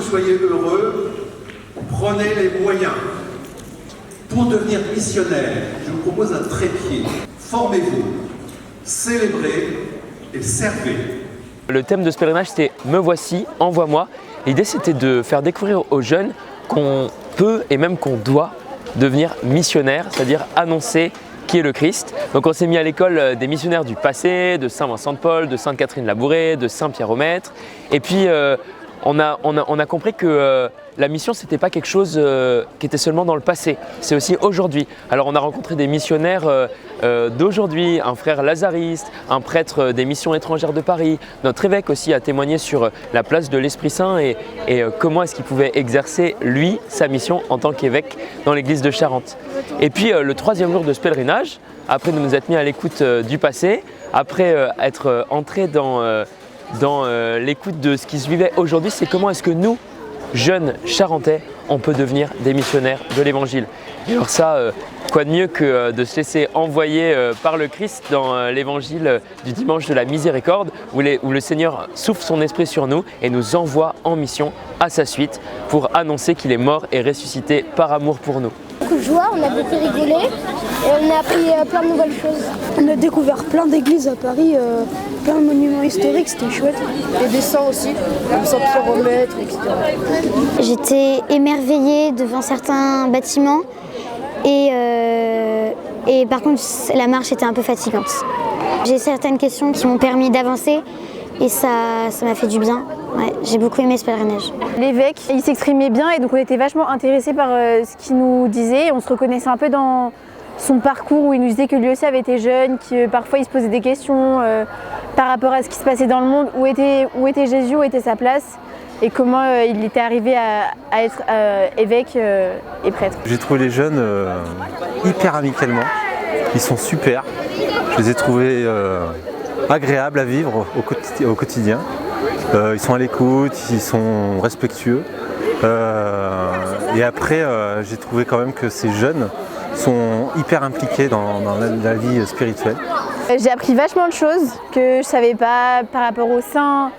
soyez heureux, prenez les moyens. Pour devenir missionnaire, je vous propose un trépied. Formez-vous, célébrez et servez. Le thème de ce pèlerinage, c'était « Me voici, envoie-moi ». L'idée, c'était de faire découvrir aux jeunes qu'on peut et même qu'on doit devenir missionnaire, c'est-à-dire annoncer qui est le Christ. Donc on s'est mis à l'école des missionnaires du passé, de Saint-Vincent-de-Paul, de Sainte-Catherine-Labourée, de Saint-Pierre-au-Maître. Et puis on a compris que la mission, ce n'était pas quelque chose qui était seulement dans le passé, c'est aussi aujourd'hui. Alors on a rencontré des missionnaires d'aujourd'hui, un frère lazariste, un prêtre des missions étrangères de Paris. Notre évêque aussi a témoigné sur la place de l'Esprit Saint et comment est-ce qu'il pouvait exercer, lui, sa mission en tant qu'évêque dans l'église de Charente. Et puis le troisième jour de ce pèlerinage, après nous être mis à l'écoute du passé, après être entré dans l'écoute de ce qui se vivait aujourd'hui, c'est comment est-ce que nous, jeunes Charentais, on peut devenir des missionnaires de l'Évangile. Et alors ça, quoi de mieux que de se laisser envoyer par le Christ dans l'Évangile du dimanche de la miséricorde, où le Seigneur souffle son esprit sur nous et nous envoie en mission à sa suite pour annoncer qu'il est mort et ressuscité par amour pour nous. Beaucoup de joie, on a beaucoup rigolé et on a appris plein de nouvelles choses. On a découvert plein d'églises à Paris, plein de monuments historiques, c'était chouette. Des dessins aussi, comme Saint-Pierre-au-Maître, etc. J'étais émerveillée devant certains bâtiments et par contre la marche était un peu fatigante. J'ai certaines questions qui m'ont permis d'avancer et ça m'a fait du bien. Ouais, j'ai beaucoup aimé ce pèlerinage. L'évêque, il s'exprimait bien et donc on était vachement intéressés par ce qu'il nous disait. On se reconnaissait un peu dans son parcours où il nous disait que lui aussi avait été jeune, que parfois il se posait des questions par rapport à ce qui se passait dans le monde, où était Jésus, où était sa place et comment il était arrivé à être évêque et prêtre. J'ai trouvé les jeunes hyper amicalement, ils sont super, je les ai trouvés agréables à vivre au quotidien. Ils sont à l'écoute, ils sont respectueux. Et après, j'ai trouvé quand même que ces jeunes sont hyper impliqués dans la vie spirituelle. J'ai appris vachement de choses que je ne savais pas par rapport aux saints.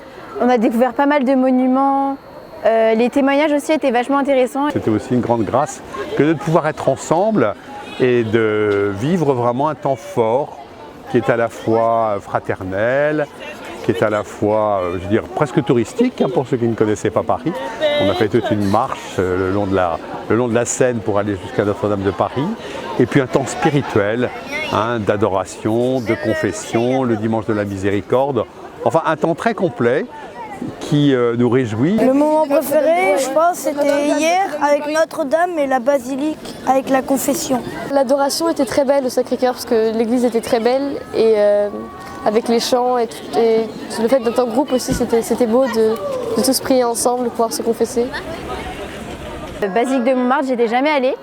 On a découvert pas mal de monuments. Les témoignages aussi étaient vachement intéressants. C'était aussi une grande grâce que de pouvoir être ensemble et de vivre vraiment un temps fort qui est à la fois fraternel, qui est à la fois, je veux dire, presque touristique pour ceux qui ne connaissaient pas Paris. On a fait toute une marche le long de la Seine pour aller jusqu'à Notre-Dame de Paris. Et puis un temps spirituel, d'adoration, de confession, le dimanche de la miséricorde. Enfin, un temps très complet qui nous réjouit. Le moment préféré, je pense, c'était hier avec Notre-Dame et la basilique avec la confession. L'adoration était très belle au Sacré-Cœur parce que l'église était très belle et avec les chants et le fait d'être en groupe aussi, c'était beau de tous prier ensemble, de pouvoir se confesser. Basilique de Montmartre, j'étais jamais allée.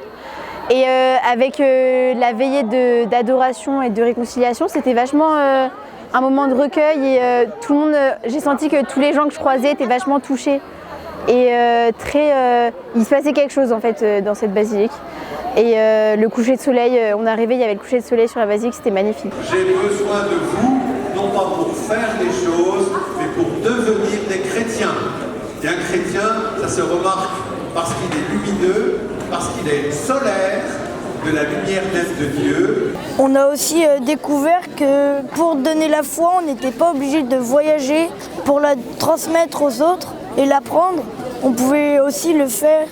Et avec la veillée d'adoration et de réconciliation, c'était vachement un moment de recueil et tout le monde, j'ai senti que tous les gens que je croisais étaient vachement touchés. Et il se passait quelque chose en fait dans cette basilique. Et le coucher de soleil, on est arrivé, il y avait le coucher de soleil sur la basilique, c'était magnifique. J'ai besoin de vous, non pas pour faire les choses, mais pour devenir des chrétiens. Et un chrétien, ça se remarque parce qu'il est lumineux, parce qu'il est solaire, de la lumière même de Dieu. On a aussi découvert que pour donner la foi, on n'était pas obligé de voyager pour la transmettre aux autres et l'apprendre. On pouvait aussi le faire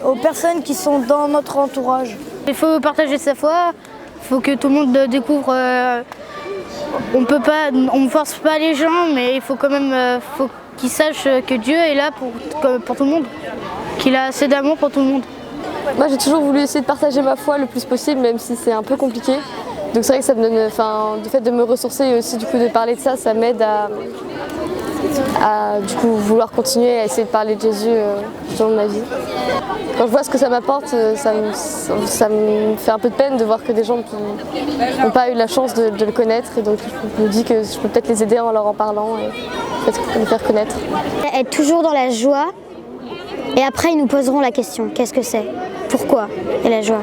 aux personnes qui sont dans notre entourage. Il faut partager sa foi, il faut que tout le monde découvre. On ne force pas les gens, mais il faut quand même faut qu'ils sachent que Dieu est là pour tout le monde, qu'il a assez d'amour pour tout le monde. Moi j'ai toujours voulu essayer de partager ma foi le plus possible, même si c'est un peu compliqué. Donc c'est vrai que ça me donne, du fait de me ressourcer et aussi du coup de parler de ça, ça m'aide à du coup vouloir continuer à essayer de parler de Jésus tout au long de ma vie. Quand je vois ce que ça m'apporte, ça me fait un peu de peine de voir que des gens qui n'ont pas eu la chance de le connaître, et donc je me dis que je peux peut-être les aider en leur en parlant et peut-être les faire connaître. Être toujours dans la joie, et après ils nous poseront la question, qu'est-ce que c'est? Pourquoi? Et la joie.